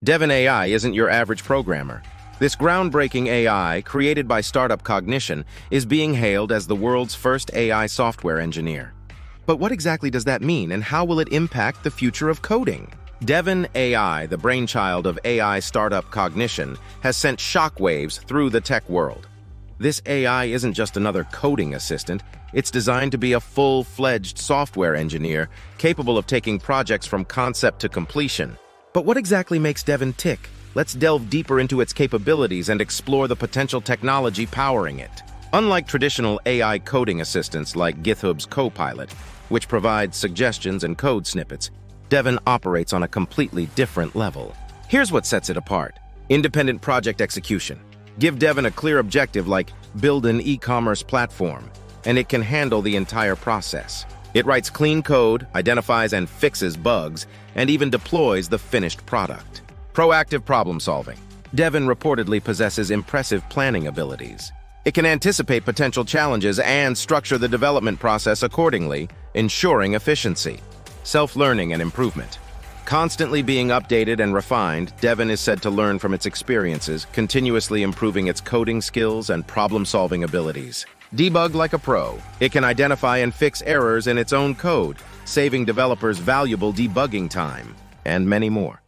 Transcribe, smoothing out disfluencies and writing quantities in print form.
Devin AI isn't your average programmer. This groundbreaking AI, created by startup Cognition, is being hailed as the world's first AI software engineer. But what exactly does that mean, and how will it impact the future of coding? Devin AI, the brainchild of AI startup Cognition, has sent shockwaves through the tech world. This AI isn't just another coding assistant, it's designed to be a full-fledged software engineer, capable of taking projects from concept to completion. But what exactly makes Devin tick? Let's delve deeper into its capabilities and explore the potential technology powering it. Unlike traditional AI coding assistants like GitHub's Copilot, which provides suggestions and code snippets, Devin operates on a completely different level. Here's what sets it apart: independent project execution. Give Devin a clear objective like build an e-commerce platform, and it can handle the entire process. It writes clean code, identifies and fixes bugs, and even deploys the finished product. Proactive problem solving. Devin reportedly possesses impressive planning abilities. It can anticipate potential challenges and structure the development process accordingly, ensuring efficiency. Self-learning and improvement. Constantly being updated and refined, Devin is said to learn from its experiences, continuously improving its coding skills and problem-solving abilities. Debug like a pro. It can identify and fix errors in its own code, saving developers valuable debugging time, and many more.